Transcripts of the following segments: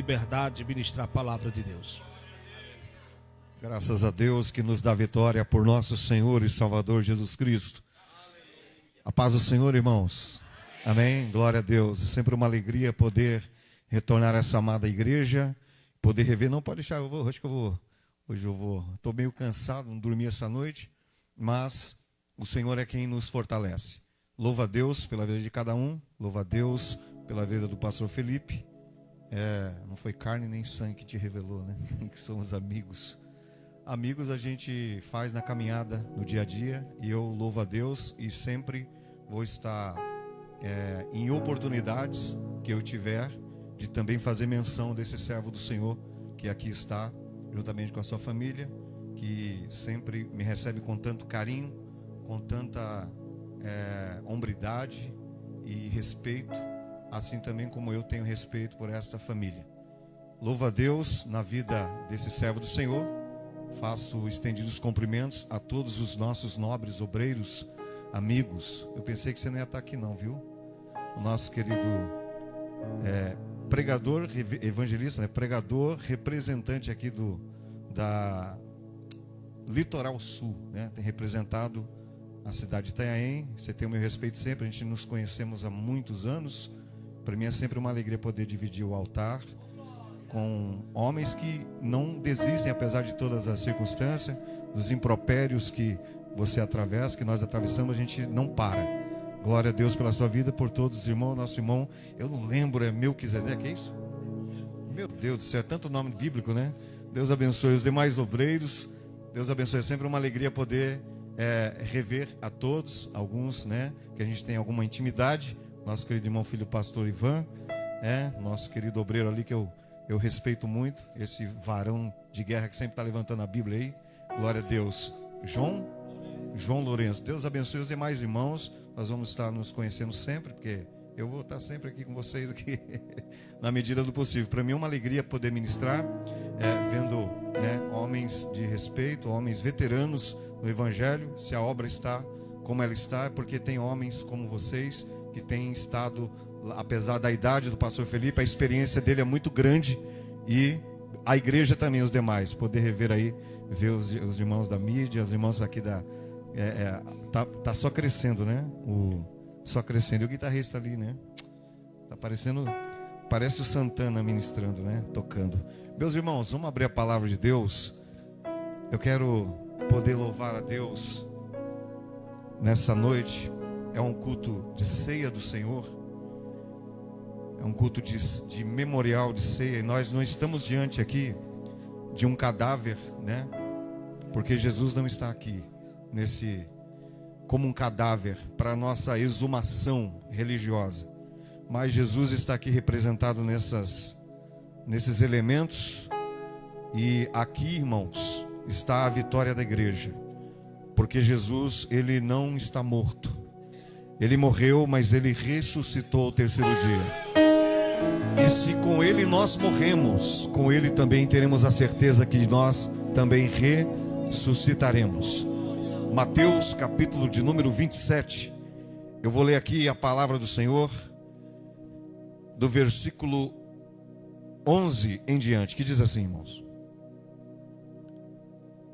liberdade de ministrar a palavra de Deus. Graças a Deus que nos dá vitória por nosso Senhor e Salvador Jesus Cristo. A paz do Senhor, irmãos. Amém? Glória a Deus. É sempre uma alegria poder retornar a essa amada igreja, poder rever. Não pode deixar, hoje eu vou. Estou meio cansado, não dormi essa noite, mas o Senhor é quem nos fortalece. Louva a Deus pela vida de cada um, louva a Deus pela vida do pastor Felipe. Não foi carne nem sangue que te revelou, né? Que somos amigos. Amigos a gente faz na caminhada, no dia a dia, e eu louvo a Deus e sempre vou estar em oportunidades que eu tiver de também fazer menção desse servo do Senhor que aqui está, juntamente com a sua família, que sempre me recebe com tanto carinho, com tanta hombridade e respeito, assim também como eu tenho respeito por esta família. Louvo a Deus na vida desse servo do Senhor. Faço estendidos cumprimentos a todos os nossos nobres obreiros, amigos. Eu pensei que você não ia estar aqui não, viu? O nosso querido pregador, evangelista, né? Pregador, representante aqui da Litoral Sul, né? Tem representado a cidade de Itanhaém. Você tem o meu respeito sempre, a gente nos conhecemos há muitos anos. Para mim é sempre uma alegria poder dividir o altar com homens que não desistem, apesar de todas as circunstâncias, dos impropérios que você atravessa, que nós atravessamos, a gente não para. Glória a Deus pela sua vida, por todos os irmãos. Nosso irmão, eu não lembro, é Melquisedeque, é isso? Meu Deus do céu, é tanto nome bíblico, né? Deus abençoe os demais obreiros. Deus abençoe, é sempre uma alegria poder rever a todos, alguns, né, que a gente tem alguma intimidade. Nosso querido irmão filho pastor Ivan, nosso querido obreiro ali que eu respeito muito, esse varão de guerra que sempre está levantando a Bíblia aí. Glória a Deus. João Lourenço. Deus abençoe os demais irmãos. Nós vamos estar nos conhecendo sempre, porque eu vou estar sempre aqui com vocês aqui na medida do possível. Para mim é uma alegria poder ministrar, vendo, né, homens de respeito, homens veteranos no Evangelho. Se a obra está como ela está, é porque tem homens como vocês que têm estado, apesar da idade do pastor Felipe, a experiência dele é muito grande, e a igreja também, os demais, poder rever aí, ver os irmãos da mídia, os irmãos aqui tá só crescendo, né? Só crescendo. E o guitarrista ali, né? Tá parece o Santana ministrando, né? Tocando. Meus irmãos, vamos abrir a palavra de Deus. Eu quero poder louvar a Deus nessa noite. É um culto de ceia do Senhor. É um culto de memorial de ceia. E nós não estamos diante aqui de um cadáver, né? Porque Jesus não está aqui como um cadáver para nossa exumação religiosa. Mas Jesus está aqui representado nesses elementos. E aqui, irmãos, está a vitória da igreja. Porque Jesus, ele não está morto. Ele morreu, mas ele ressuscitou ao terceiro dia. E se com ele nós morremos, com ele também teremos a certeza que nós também ressuscitaremos. Mateus capítulo de número 27. Eu vou ler aqui a palavra do Senhor, do versículo 11 em diante, que diz assim, irmãos.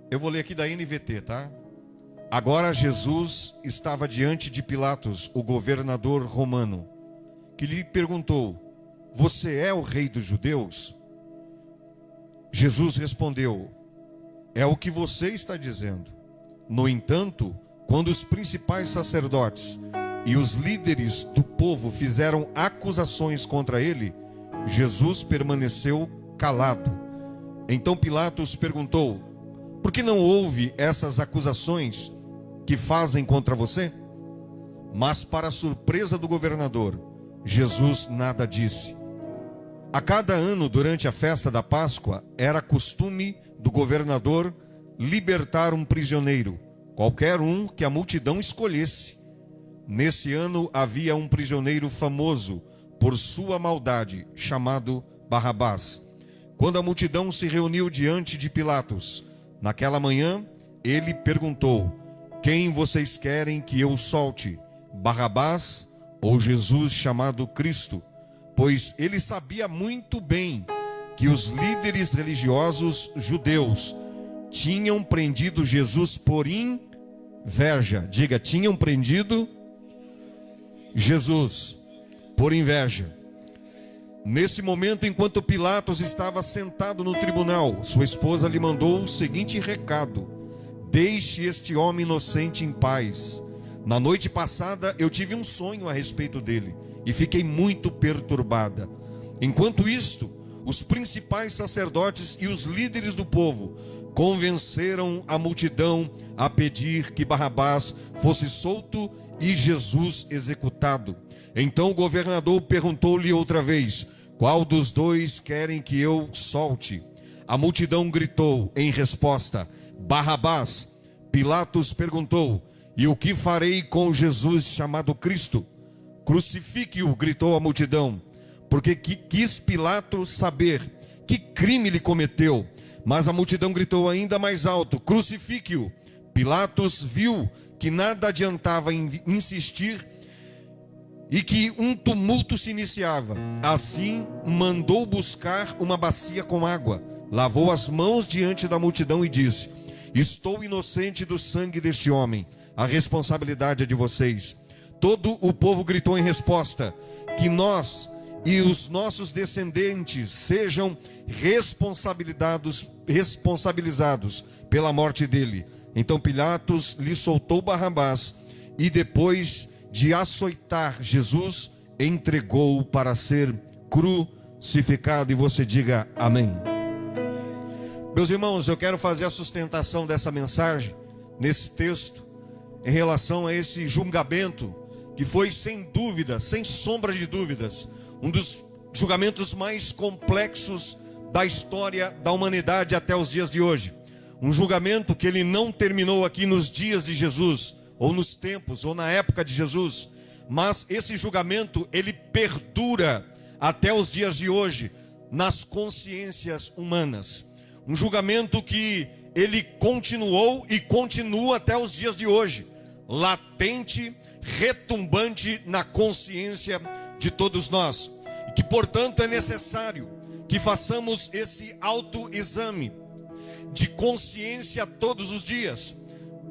Eu vou ler aqui da NVT, tá? Agora Jesus estava diante de Pilatos, o governador romano, que lhe perguntou: você é o rei dos judeus? Jesus respondeu: é o que você está dizendo. No entanto, quando os principais sacerdotes e os líderes do povo fizeram acusações contra ele, Jesus permaneceu calado. Então Pilatos perguntou: por que não ouve essas acusações que fazem contra você? Mas, para a surpresa do governador, Jesus nada disse. A cada ano, durante a festa da Páscoa, era costume do governador libertar um prisioneiro, qualquer um que a multidão escolhesse. Nesse ano havia um prisioneiro famoso por sua maldade, chamado Barrabás. Quando a multidão se reuniu diante de Pilatos, naquela manhã, ele perguntou: quem vocês querem que eu solte, Barrabás ou Jesus chamado Cristo? Pois ele sabia muito bem que os líderes religiosos judeus tinham prendido Jesus por inveja. Diga, tinham prendido Jesus por inveja. Nesse momento, enquanto Pilatos estava sentado no tribunal, sua esposa lhe mandou o seguinte recado: deixe este homem inocente em paz. Na noite passada eu tive um sonho a respeito dele e fiquei muito perturbada. Enquanto isto, os principais sacerdotes e os líderes do povo convenceram a multidão a pedir que Barrabás fosse solto e Jesus executado. Então o governador perguntou-lhe outra vez: qual dos dois querem que eu solte? A multidão gritou em resposta: Barrabás. Pilatos perguntou: e o que farei com Jesus chamado Cristo? Crucifique-o, gritou a multidão, porque quis Pilatos saber que crime ele cometeu. Mas a multidão gritou ainda mais alto: crucifique-o. Pilatos viu que nada adiantava insistir e que um tumulto se iniciava. Assim mandou buscar uma bacia com água, lavou as mãos diante da multidão e disse: estou inocente do sangue deste homem, a responsabilidade é de vocês. Todo o povo gritou em resposta: que nós e os nossos descendentes sejam responsabilizados pela morte dele. Então Pilatos lhe soltou Barrabás e, depois de açoitar Jesus, entregou-o para ser crucificado. E você diga amém. Meus irmãos, eu quero fazer a sustentação dessa mensagem nesse texto em relação a esse julgamento que foi, sem dúvida, sem sombra de dúvidas, um dos julgamentos mais complexos da história da humanidade até os dias de hoje. Um julgamento que ele não terminou aqui nos dias de Jesus, ou nos tempos, ou na época de Jesus, mas esse julgamento ele perdura até os dias de hoje nas consciências humanas. Um julgamento que ele continuou e continua até os dias de hoje, latente, retumbante na consciência de todos nós, e que portanto é necessário que façamos esse autoexame de consciência todos os dias,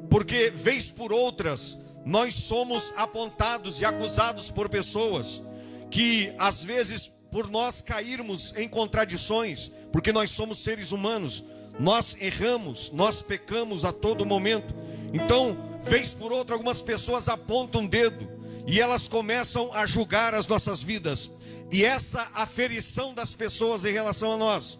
porque vez por outras nós somos apontados e acusados por pessoas que às vezes, por nós cairmos em contradições, porque nós somos seres humanos, nós erramos, nós pecamos a todo momento. Então, vez por outra, algumas pessoas apontam um dedo e elas começam a julgar as nossas vidas. E essa aferição das pessoas em relação a nós,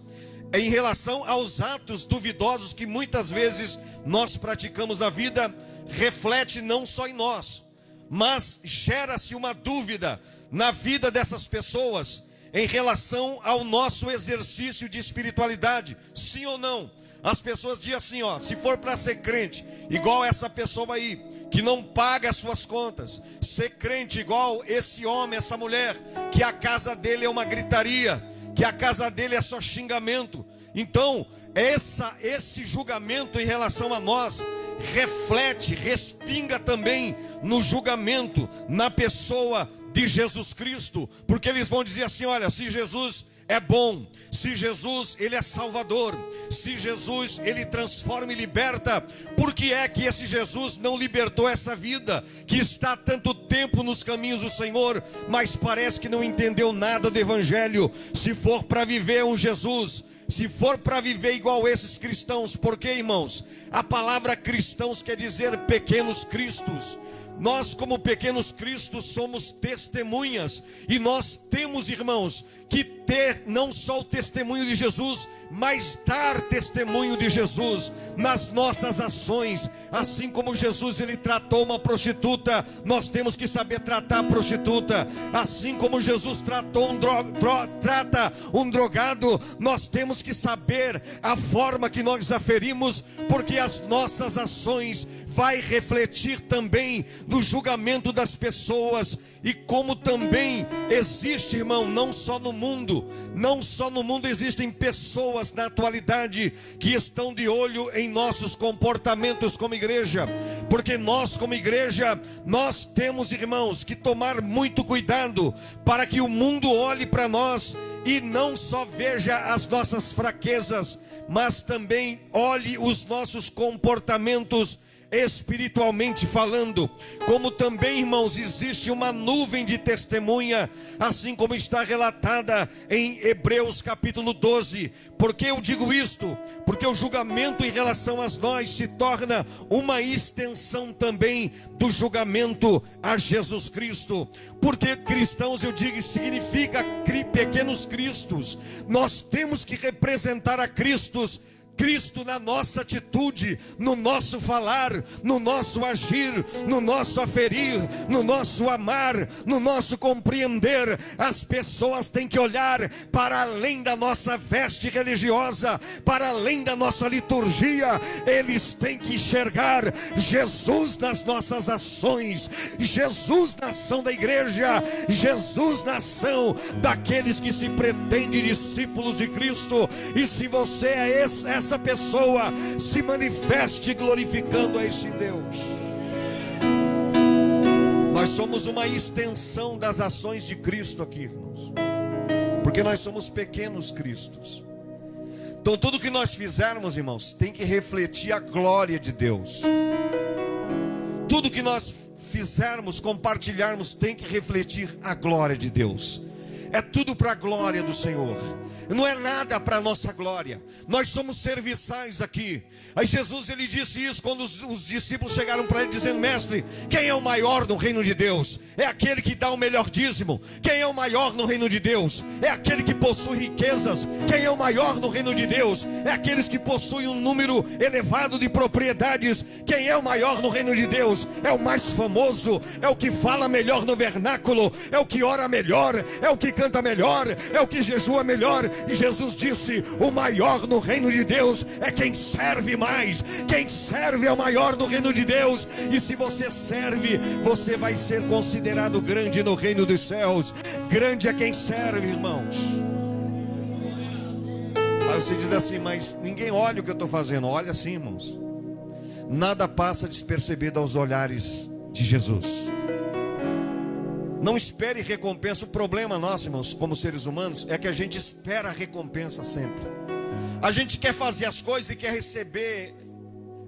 em relação aos atos duvidosos que muitas vezes nós praticamos na vida, reflete não só em nós, mas gera-se uma dúvida na vida dessas pessoas em relação ao nosso exercício de espiritualidade, sim ou não. As pessoas dizem assim, ó, se for para ser crente, igual essa pessoa aí, que não paga as suas contas, ser crente igual esse homem, essa mulher, que a casa dele é uma gritaria, que a casa dele é só xingamento. Então, esse julgamento em relação a nós reflete, respinga também no julgamento na pessoa de Jesus Cristo, porque eles vão dizer assim, olha, se Jesus é bom, se Jesus ele é salvador, se Jesus ele transforma e liberta, por que é que esse Jesus não libertou essa vida que está há tanto tempo nos caminhos do Senhor, mas parece que não entendeu nada do evangelho? Se for para viver um Jesus, se for para viver igual esses cristãos, porque, irmãos, a palavra cristãos quer dizer pequenos cristos. Nós, como pequenos cristos, somos testemunhas, e nós temos, irmãos, que ter não só o testemunho de Jesus, mas dar testemunho de Jesus nas nossas ações. Assim como Jesus ele tratou uma prostituta, nós temos que saber tratar a prostituta. Assim como Jesus tratou trata um drogado, nós temos que saber a forma que nós aferimos, porque as nossas ações vai refletir também no julgamento das pessoas. E como também existe, irmão, não só no mundo existem pessoas na atualidade que estão de olho em nossos comportamentos como igreja, porque nós como igreja, nós temos, irmãos, que tomar muito cuidado para que o mundo olhe para nós e não só veja as nossas fraquezas, mas também olhe os nossos comportamentos espiritualmente falando. Como também, irmãos, existe uma nuvem de testemunha, assim como está relatada em Hebreus capítulo 12. Por que eu digo isto? Porque o julgamento em relação a nós se torna uma extensão também do julgamento a Jesus Cristo. Porque cristãos, eu digo, significa pequenos cristos. Nós temos que representar a Cristo na nossa atitude, no nosso falar, no nosso agir, no nosso aferir, no nosso amar, no nosso compreender. As pessoas têm que olhar para além da nossa veste religiosa, para além da nossa liturgia. Eles têm que enxergar Jesus nas nossas ações, Jesus na ação da igreja, Jesus na ação daqueles que se pretendem discípulos de Cristo. E se você é essa pessoa, se manifeste glorificando a esse Deus. Nós somos uma extensão das ações de Cristo aqui, irmãos, porque nós somos pequenos cristos. Então tudo que nós fizermos, irmãos, tem que refletir a glória de Deus. Tudo que nós fizermos, compartilharmos, tem que refletir a glória de Deus. É tudo para a glória do Senhor. Não é nada para a nossa glória. Nós somos serviçais aqui. Aí Jesus, ele disse isso quando os discípulos chegaram para ele dizendo: mestre, quem é o maior no reino de Deus? É aquele que dá o melhor dízimo. Quem é o maior no reino de Deus? É aquele que possui riquezas. Quem é o maior no reino de Deus? É aqueles que possuem um número elevado de propriedades. Quem é o maior no reino de Deus? É o mais famoso, é o que fala melhor no vernáculo, é o que ora melhor, é o que canta melhor, é o que jejua melhor. E Jesus disse: o maior no reino de Deus é quem serve mais. Quem serve é o maior no reino de Deus. E se você serve, você vai ser considerado grande no reino dos céus. Grande é quem serve, irmãos. Aí você diz assim: mas ninguém olha o que eu estou fazendo. Olha sim, irmãos. Nada passa despercebido aos olhares de Jesus. Não espere recompensa. O problema nosso, irmãos, como seres humanos, é que a gente espera a recompensa sempre. A gente quer fazer as coisas e quer receber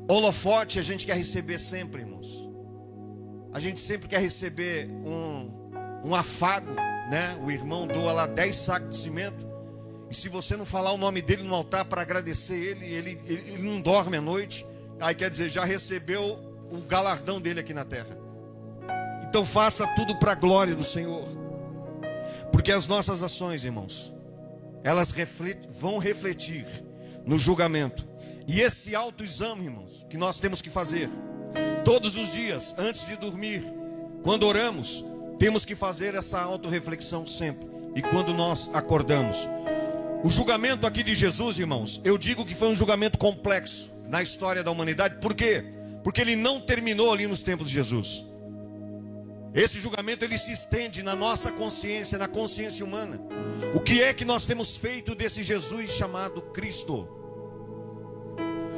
holofote. A gente quer receber sempre, irmãos. A gente sempre quer receber um afago, né? O irmão doa lá 10 sacos de cimento, e se você não falar o nome dele no altar para agradecer ele não dorme à noite. Aí quer dizer, já recebeu o galardão dele aqui na terra. Então faça tudo para a glória do Senhor. Porque as nossas ações, irmãos, elas vão refletir no julgamento. E esse autoexame, irmãos, que nós temos que fazer todos os dias, antes de dormir, quando oramos, temos que fazer essa autorreflexão sempre. E quando nós acordamos. O julgamento aqui de Jesus, irmãos, eu digo que foi um julgamento complexo na história da humanidade. Por quê? Porque ele não terminou ali nos tempos de Jesus. Esse julgamento, ele se estende na nossa consciência, na consciência humana. O que é que nós temos feito desse Jesus chamado Cristo?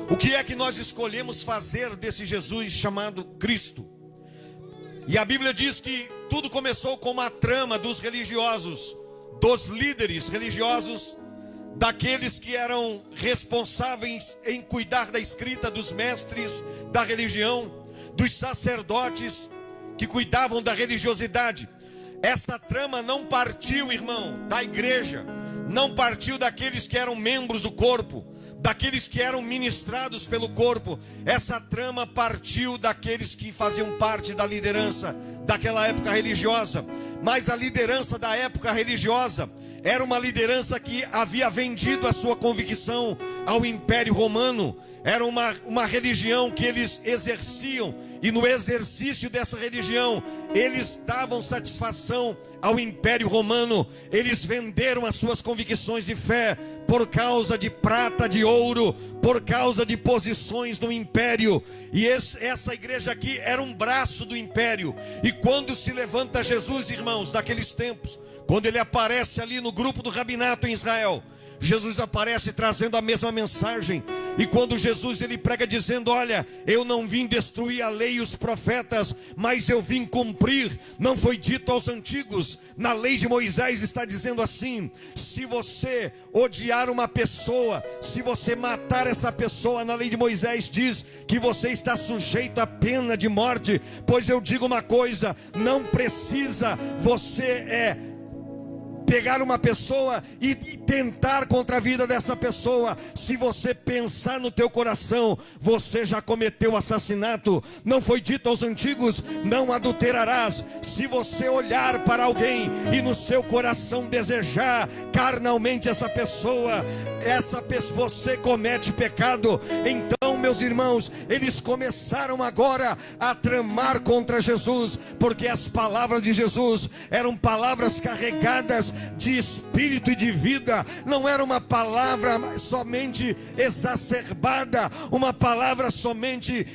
O que é que nós escolhemos fazer desse Jesus chamado Cristo? E a Bíblia diz que tudo começou com uma trama dos religiosos, dos líderes religiosos, daqueles que eram responsáveis em cuidar da escrita, dos mestres da religião, dos sacerdotes que cuidavam da religiosidade. Essa trama não partiu, irmão, da igreja, não partiu daqueles que eram membros do corpo, daqueles que eram ministrados pelo corpo. Essa trama partiu daqueles que faziam parte da liderança daquela época religiosa. Mas a liderança da época religiosa, Era uma liderança que havia vendido a sua convicção ao Império Romano. Era uma religião que eles exerciam, e no exercício dessa religião, eles davam satisfação ao Império Romano. Eles venderam as suas convicções de fé por causa de prata, de ouro, por causa de posições no Império. E essa igreja aqui era um braço do Império. E quando se levanta Jesus, irmãos, daqueles tempos, quando ele aparece ali no grupo do rabinato em Israel, Jesus aparece trazendo a mesma mensagem. E quando Jesus ele prega dizendo: olha, eu não vim destruir a lei e os profetas, mas eu vim cumprir. Não foi dito aos antigos, na lei de Moisés está dizendo assim: se você odiar uma pessoa, se você matar essa pessoa, na lei de Moisés diz que você está sujeito à pena de morte. Pois eu digo uma coisa, não precisa você pegar uma pessoa e tentar contra a vida dessa pessoa. Se você pensar no teu coração, você já cometeu assassinato. Não foi dito aos antigos: não adulterarás. Se você olhar para alguém e no seu coração desejar carnalmente essa pessoa, você comete pecado. Então, meus irmãos, eles começaram agora a tramar contra Jesus, porque as palavras de Jesus eram palavras carregadas de espírito e de vida. Não era uma palavra somente exacerbada, uma palavra somente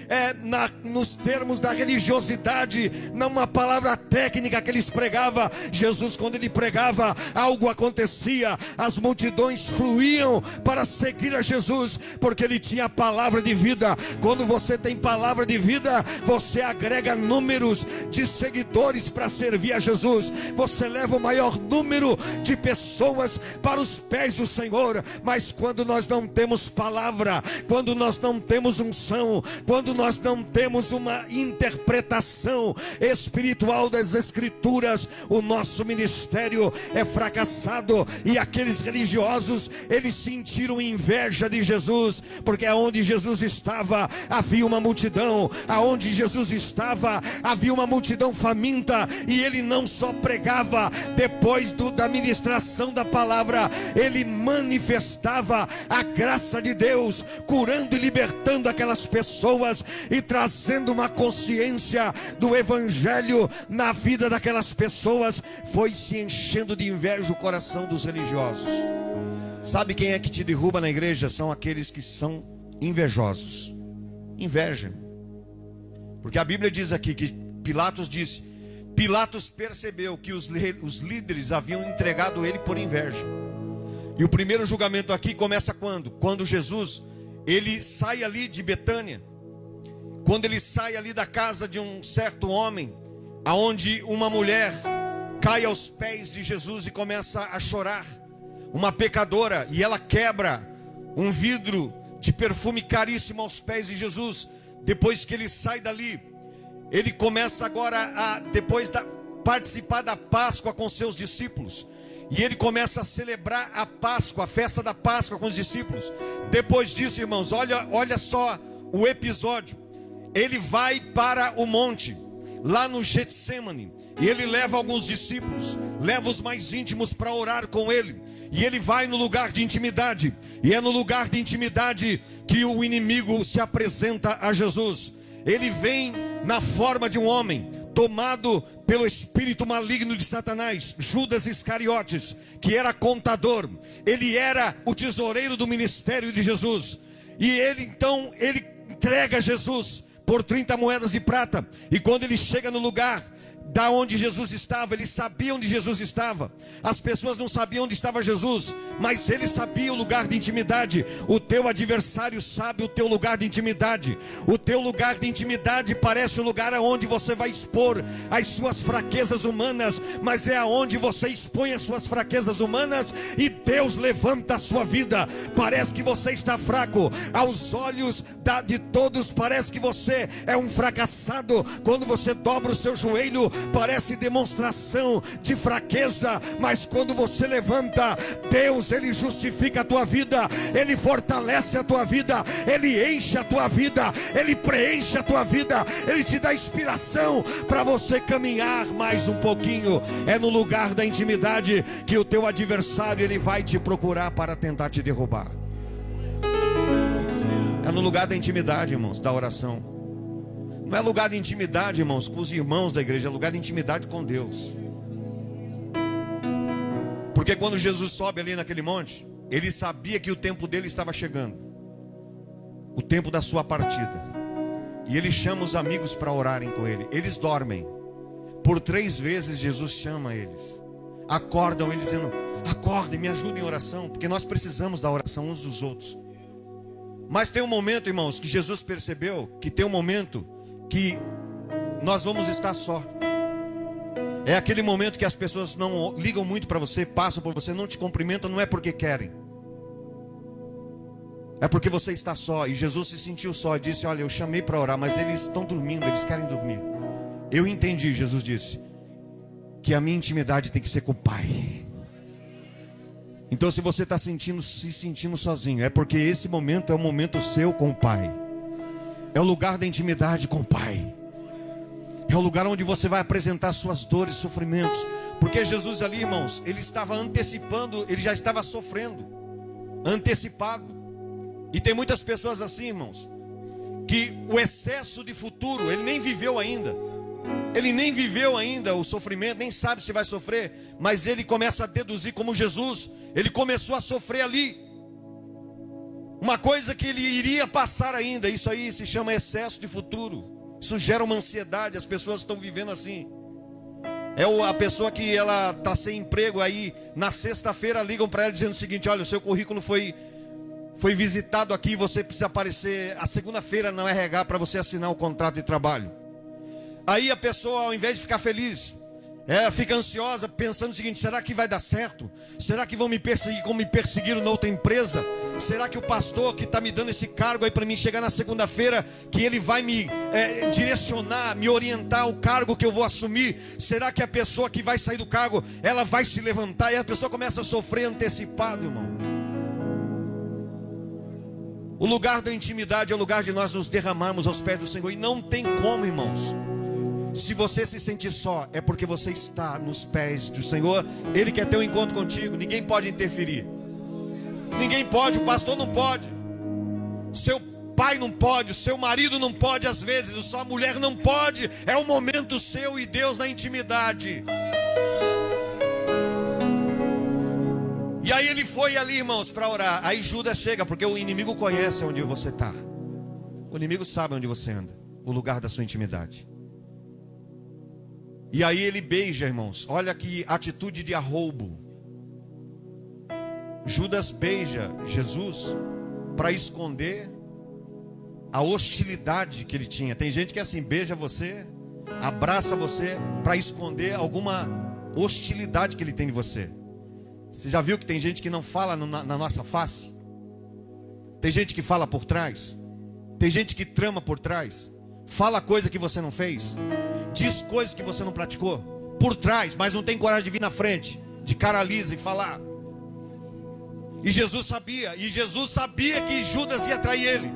nos termos da religiosidade, não uma palavra técnica que eles pregavam. Jesus, quando ele pregava, algo acontecia, as multidões fluíam para seguir a Jesus, porque ele tinha a palavra de vida. Quando você tem palavra de vida, você agrega números de seguidores para servir a Jesus. Você leva o maior número de pessoas para os pés do Senhor. Mas quando nós não temos palavra, quando nós não temos unção, quando nós não temos uma interpretação espiritual das Escrituras, o nosso ministério é fracassado. E aqueles religiosos, eles sentiram inveja de Jesus, porque aonde Jesus estava havia uma multidão, aonde Jesus estava havia uma multidão faminta. E ele não só pregava, depois da ministração da palavra, ele manifestava a graça de Deus, curando e libertando aquelas pessoas e trazendo uma consciência do evangelho na vida daquelas pessoas. Foi se enchendo de inveja o coração dos religiosos. Sabe quem é que te derruba na igreja? São aqueles que são invejosos. Inveja. Porque a Bíblia diz aqui que Pilatos percebeu que os líderes haviam entregado ele por inveja. E o primeiro julgamento aqui começa quando? Quando Jesus, ele sai ali de Betânia. Quando ele sai ali da casa de um certo homem, aonde uma mulher cai aos pés de Jesus e começa a chorar. Uma pecadora, e ela quebra um vidro de perfume caríssimo aos pés de Jesus. Depois que ele sai dali, ele começa agora depois participar da Páscoa com seus discípulos. E ele começa a celebrar a Páscoa, a festa da Páscoa com os discípulos. Depois disso, irmãos, olha só o episódio. Ele vai para o monte, lá no Getsemane, e ele leva alguns discípulos, leva os mais íntimos para orar com ele. E ele vai no lugar de intimidade, e é no lugar de intimidade que o inimigo se apresenta a Jesus. Ele vem na forma de um homem, tomado pelo espírito maligno de Satanás, Judas Iscariotes, que era contador. Ele era o tesoureiro do ministério de Jesus. E ele entrega Jesus por 30 moedas de prata. E quando ele chega no lugar da onde Jesus estava, ele sabia onde Jesus estava. As pessoas não sabiam onde estava Jesus, mas ele sabia o lugar de intimidade. O teu adversário sabe o teu lugar de intimidade. O teu lugar de intimidade parece o lugar aonde você vai expor as suas fraquezas humanas, mas é aonde você expõe as suas fraquezas humanas e Deus levanta a sua vida. Parece que você está fraco aos olhos de todos, parece que você é um fracassado. Quando você dobra o seu joelho parece demonstração de fraqueza, mas quando você levanta, Deus, Ele justifica a tua vida, Ele fortalece a tua vida, Ele enche a tua vida, Ele preenche a tua vida, Ele te dá inspiração para você caminhar mais um pouquinho. É no lugar da intimidade que o teu adversário, ele vai te procurar para tentar te derrubar. É no lugar da intimidade, irmãos, da oração. Não é lugar de intimidade, irmãos, com os irmãos da igreja, é lugar de intimidade com Deus. Porque quando Jesus sobe ali naquele monte, ele sabia que o tempo dele estava chegando, o tempo da sua partida. E ele chama os amigos para orarem com ele. Eles dormem. Por 3 vezes Jesus chama eles. Acordam eles dizendo: acordem, me ajudem em oração, porque nós precisamos da oração uns dos outros. Mas tem um momento, irmãos, que Jesus percebeu que tem um momento que nós vamos estar só. É aquele momento que as pessoas não ligam muito para você, passam por você, não te cumprimentam, não é porque querem, é porque você está só. E Jesus se sentiu só e disse: olha, eu chamei para orar, mas eles estão dormindo, eles querem dormir. Eu entendi, Jesus disse, que a minha intimidade tem que ser com o Pai. Então se você está se sentindo sozinho, é porque esse momento é o momento seu com o Pai. É o lugar da intimidade com o Pai. É o lugar onde você vai apresentar suas dores, sofrimentos. Porque Jesus ali, irmãos, ele estava antecipando, ele já estava sofrendo, antecipado. E tem muitas pessoas assim, irmãos, que o excesso de futuro, ele nem viveu ainda. Ele nem viveu ainda o sofrimento, nem sabe se vai sofrer, mas ele começa a deduzir, como Jesus, ele começou a sofrer ali uma coisa que ele iria passar ainda. Isso aí se chama excesso de futuro. Isso gera uma ansiedade, as pessoas estão vivendo assim. É a pessoa que ela está sem emprego, aí na sexta-feira ligam para ela dizendo o seguinte: olha, o seu currículo foi visitado aqui, você precisa aparecer a segunda-feira no RH para você assinar o contrato de trabalho. Aí a pessoa, ao invés de ficar feliz, fica ansiosa, pensando o seguinte: será que vai dar certo? Será que vão me perseguir como me perseguiram na outra empresa? Será que o pastor que está me dando esse cargo aí para mim chegar na segunda-feira, que ele vai me direcionar, me orientar o cargo que eu vou assumir? Será que a pessoa que vai sair do cargo, ela vai se levantar? E a pessoa começa a sofrer antecipado, irmão. O lugar da intimidade é o lugar de nós nos derramarmos aos pés do Senhor. E não tem como, irmãos. Se você se sentir só, é porque você está nos pés do Senhor. Ele quer ter um encontro contigo. Ninguém pode interferir. Ninguém pode, o pastor não pode, seu pai não pode, o seu marido não pode, às vezes, a sua mulher não pode. É um momento seu e Deus na intimidade. E aí ele foi ali, irmãos, para orar. Aí Judas chega, porque o inimigo conhece onde você está. O inimigo sabe onde você anda, o lugar da sua intimidade. E aí ele beija, irmãos. Olha que atitude de arroubo. Judas beija Jesus para esconder a hostilidade que ele tinha. Tem gente que é assim, beija você, abraça você para esconder alguma hostilidade que ele tem de você. Você já viu que tem gente que não fala na nossa face? Tem gente que fala por trás. Tem gente que trama por trás. Fala coisa que você não fez. Diz coisas que você não praticou por trás, mas não tem coragem de vir na frente, de cara lisa e falar. E Jesus sabia que Judas ia trair ele.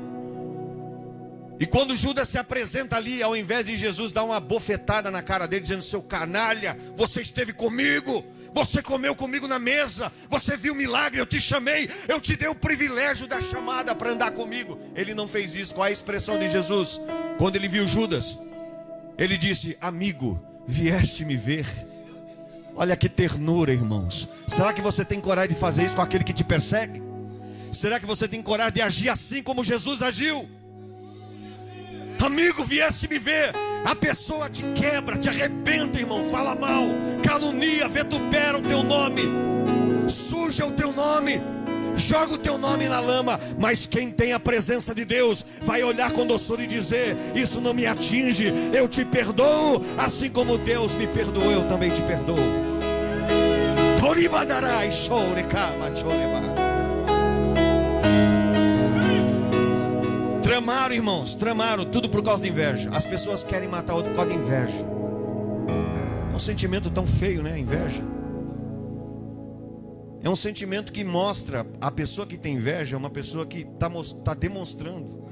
E quando Judas se apresenta ali, ao invés de Jesus dar uma bofetada na cara dele, dizendo: seu canalha, você esteve comigo, você comeu comigo na mesa, você viu o milagre, eu te chamei, eu te dei o privilégio da chamada para andar comigo. Ele não fez isso. Qual é a expressão de Jesus? Quando ele viu Judas, ele disse: amigo, vieste me ver? Olha que ternura, irmãos. Será que você tem coragem de fazer isso com aquele que te persegue? Será que você tem coragem de agir assim como Jesus agiu? Amigo, viesse me ver. A pessoa te quebra, te arrebenta, irmão, fala mal, calunia, vitupera o teu nome, suja o teu nome, joga o teu nome na lama. Mas quem tem a presença de Deus vai olhar com doçura e dizer: isso não me atinge, eu te perdoo, assim como Deus me perdoou, eu também te perdoo. Tramaram, irmãos, tramaram tudo por causa de inveja. As pessoas querem matar outro por causa de inveja. sentimento tão feio, né? A inveja. É um sentimento que mostra, a pessoa que tem inveja é uma pessoa que está demonstrando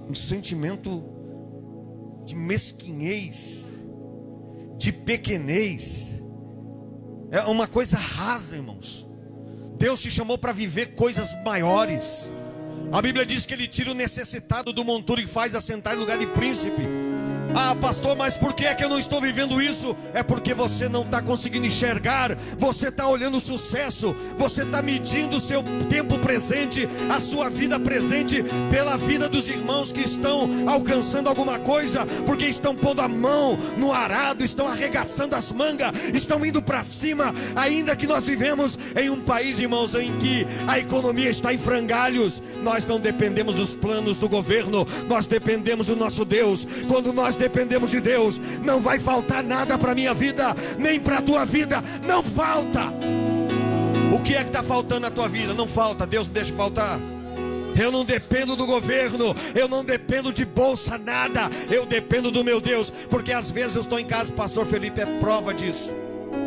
um sentimento de mesquinhez, de pequenez. É uma coisa rasa, irmãos. Deus te chamou para viver coisas maiores. A Bíblia diz que Ele tira o necessitado do monturo e faz assentar em lugar de príncipe. Ah, pastor, mas por que é que eu não estou vivendo isso? É porque você não está conseguindo enxergar. Você está olhando o sucesso. Você está medindo o seu tempo presente, a sua vida presente, pela vida dos irmãos que estão alcançando alguma coisa, porque estão pondo a mão no arado, estão arregaçando as mangas, estão indo para cima. Ainda que nós vivemos em um país, irmãos, em que a economia está em frangalhos, nós não dependemos dos planos do governo, nós dependemos do nosso Deus. Quando nós dependemos de Deus, não vai faltar nada para a minha vida, nem para a tua vida, não falta. O que é que está faltando na tua vida? Não falta, Deus não deixa faltar. Eu não dependo do governo, eu não dependo de bolsa, nada. Eu dependo do meu Deus, porque às vezes eu estou em casa, pastor Felipe é prova disso.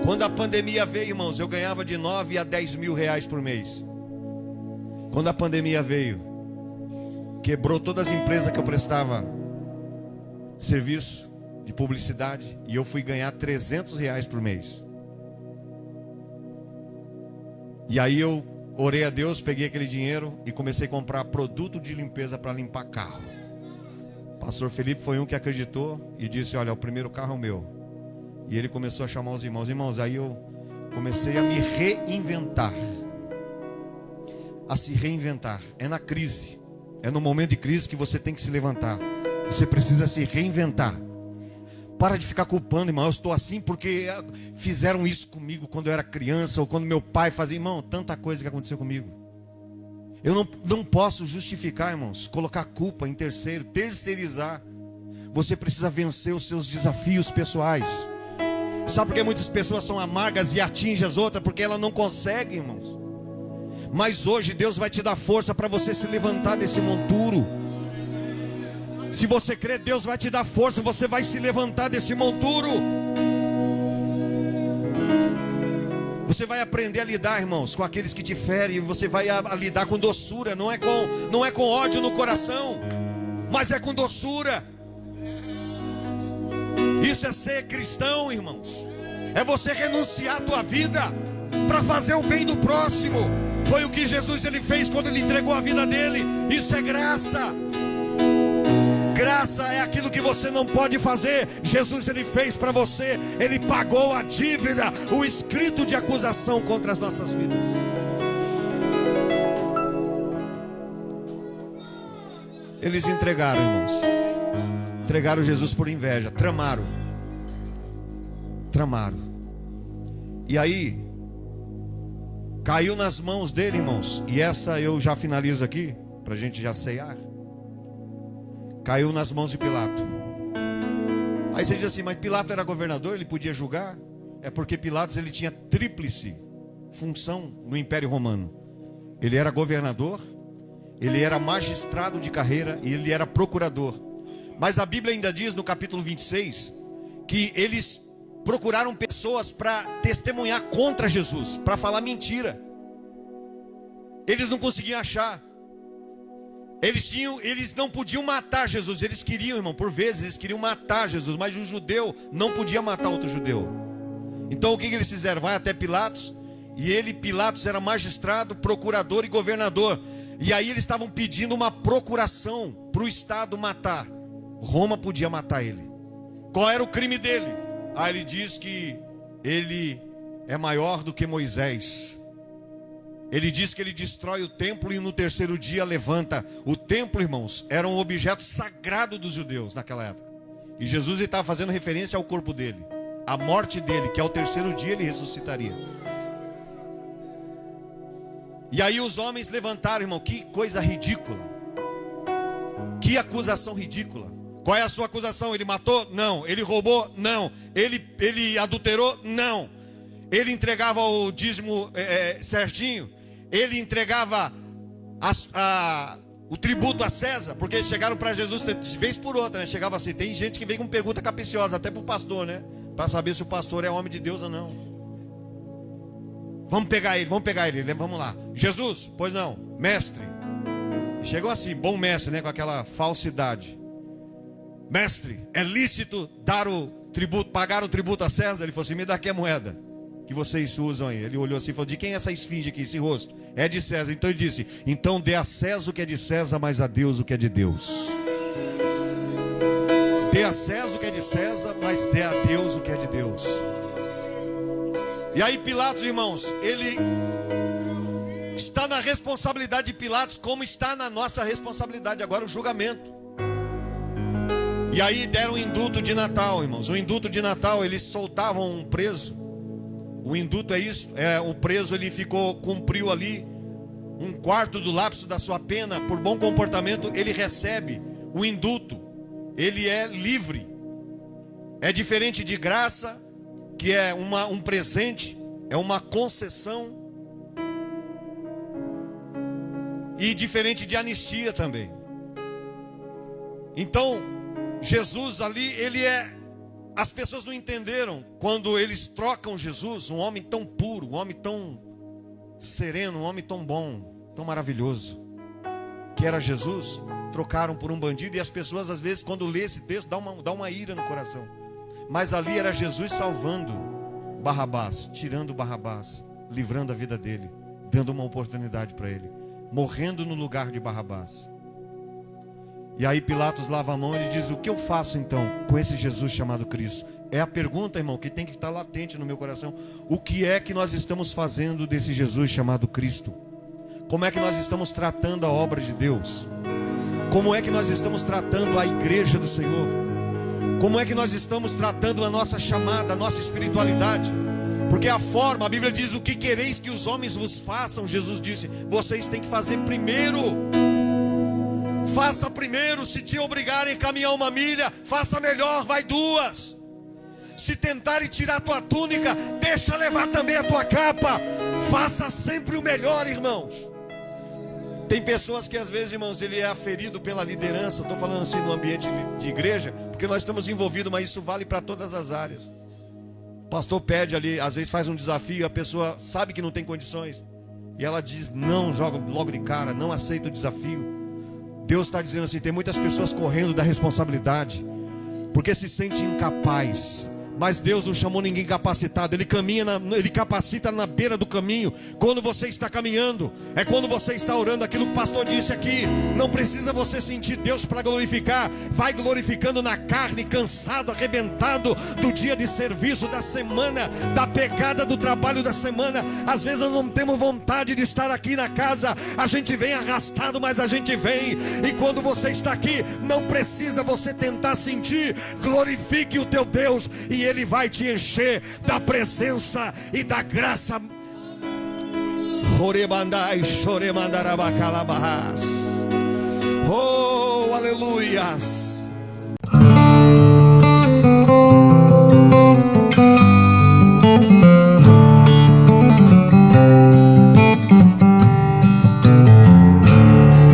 Quando a pandemia veio, irmãos, eu ganhava de 9 a 10 mil reais por mês. Quando a pandemia veio, quebrou todas as empresas que eu prestava serviço de publicidade, e eu fui ganhar 300 reais por mês. E aí eu orei a Deus, peguei aquele dinheiro e comecei a comprar produto de limpeza para limpar carro. Pastor Felipe foi um que acreditou e disse: olha, o primeiro carro é o meu. E ele começou a chamar os irmãos. Irmãos, aí eu comecei a me reinventar. A se reinventar. É na crise, é no momento de crise que você tem que se levantar. Você precisa se reinventar. Para de ficar culpando, irmão. Eu estou assim porque fizeram isso comigo quando eu era criança, ou quando meu pai fazia. Irmão, tanta coisa que aconteceu comigo. Eu não posso justificar, irmãos, colocar culpa em terceiro, terceirizar. Você precisa vencer os seus desafios pessoais. Sabe por que muitas pessoas são amargas e atingem as outras? Porque elas não conseguem, irmãos. Mas hoje Deus vai te dar força para você se levantar desse monturo. Se você crê, Deus vai te dar força, você vai se levantar desse monturo. Você vai aprender a lidar, irmãos, com aqueles que te ferem. Você vai a lidar com doçura. Não é com ódio no coração, mas é com doçura. Isso é ser cristão, irmãos. É você renunciar a tua vida para fazer o bem do próximo. Foi o que Jesus ele fez quando ele entregou a vida dele. Isso é graça. Graça é aquilo que você não pode fazer. Jesus ele fez para você. Ele pagou a dívida, o escrito de acusação contra as nossas vidas. Eles entregaram, irmãos. Entregaram Jesus por inveja. Tramaram. E aí caiu nas mãos dele, irmãos. E essa eu já finalizo aqui, para a gente já ceiar. Caiu nas mãos de Pilato. Aí você diz assim: mas Pilato era governador, ele podia julgar? É porque Pilatos ele tinha tríplice função no Império Romano. Ele era governador, ele era magistrado de carreira e ele era procurador. Mas a Bíblia ainda diz no capítulo 26 que eles procuraram pessoas para testemunhar contra Jesus, para falar mentira. Eles não conseguiam achar. Eles não podiam matar Jesus. Eles queriam, irmão, por vezes eles queriam matar Jesus, mas um judeu não podia matar outro judeu. Então o que eles fizeram? Vai até Pilatos. E Pilatos era magistrado, procurador e governador. E aí eles estavam pedindo uma procuração para o Estado matar. Roma podia matar ele. Qual era o crime dele? Ele diz que ele é maior do que Moisés. Ele diz que ele destrói o templo e no terceiro dia levanta. O templo, irmãos, era um objeto sagrado dos judeus naquela época. E Jesus estava fazendo referência ao corpo dele, a morte dele, que ao terceiro dia ele ressuscitaria. E aí os homens levantaram, irmão. Que coisa ridícula. Que acusação ridícula. Qual é a sua acusação? Ele matou? Não. Ele roubou? Não. Ele adulterou? Não. Ele entregava o dízimo certinho? Ele entregava o tributo a César, porque eles chegaram para Jesus de vez por outra, né? Chegava assim, tem gente que vem com pergunta capiciosa, até para o pastor, né? Para saber se o pastor é homem de Deus ou não. Vamos pegar ele, vamos lá. Jesus, pois não, mestre. E chegou assim, bom mestre, né? Com aquela falsidade. Mestre, é lícito dar o tributo, pagar o tributo a César? Ele falou assim, me dá aqui a moeda que vocês usam aí. Ele olhou assim e falou, de quem é essa esfinge aqui, esse rosto? É de César. Então ele disse, então dê a César o que é de César, mas a Deus o que é de Deus. Dê a César o que é de César, mas dê a Deus o que é de Deus. E aí Pilatos, irmãos, ele está na responsabilidade de Pilatos, como está na nossa responsabilidade agora o julgamento. E aí deram o indulto de Natal, irmãos. O indulto de Natal, eles soltavam um preso. O indulto é isso, o preso ele cumpriu ali um quarto do lapso da sua pena, por bom comportamento, ele recebe o indulto, ele é livre. É diferente de graça, que é um presente, é uma concessão, e diferente de anistia também. Então, Jesus ali, as pessoas não entenderam quando eles trocam Jesus, um homem tão puro, um homem tão sereno, um homem tão bom, tão maravilhoso, que era Jesus, trocaram por um bandido. E as pessoas às vezes quando lê esse texto dá uma ira no coração. Mas ali era Jesus salvando Barrabás, tirando Barrabás, livrando a vida dele, dando uma oportunidade para ele, morrendo no lugar de Barrabás. E aí Pilatos lava a mão e ele diz, o que eu faço então com esse Jesus chamado Cristo? É a pergunta, irmão, que tem que estar latente no meu coração. O que é que nós estamos fazendo desse Jesus chamado Cristo? Como é que nós estamos tratando a obra de Deus? Como é que nós estamos tratando a igreja do Senhor? Como é que nós estamos tratando a nossa chamada, a nossa espiritualidade? Porque a Bíblia diz, o que quereis que os homens vos façam? Jesus disse, vocês têm que fazer primeiro. Faça primeiro. Se te obrigarem a caminhar uma milha, faça melhor, vai 2. Se tentarem tirar tua túnica, deixa levar também a tua capa. Faça sempre o melhor, irmãos. Tem pessoas que às vezes, irmãos, ele é aferido pela liderança. Eu estou falando assim no ambiente de igreja, porque nós estamos envolvidos, mas isso vale para todas as áreas. O pastor pede ali, às vezes faz um desafio, a pessoa sabe que não tem condições, e ela diz, não, joga logo de cara, não aceita o desafio. Deus está dizendo assim, tem muitas pessoas correndo da responsabilidade, porque se sente incapaz. Mas Deus não chamou ninguém capacitado. Ele capacita na beira do caminho. Quando você está caminhando, é quando você está orando. Aquilo que o pastor disse aqui, não precisa você sentir Deus para glorificar. Vai glorificando na carne, cansado, arrebentado do dia de serviço, da semana, da pegada do trabalho da semana. Às vezes nós não temos vontade de estar aqui na casa, a gente vem arrastado, mas a gente vem. E quando você está aqui, não precisa você tentar sentir. Glorifique o teu Deus, e Ele vai te encher da presença e da graça. Oh, aleluias.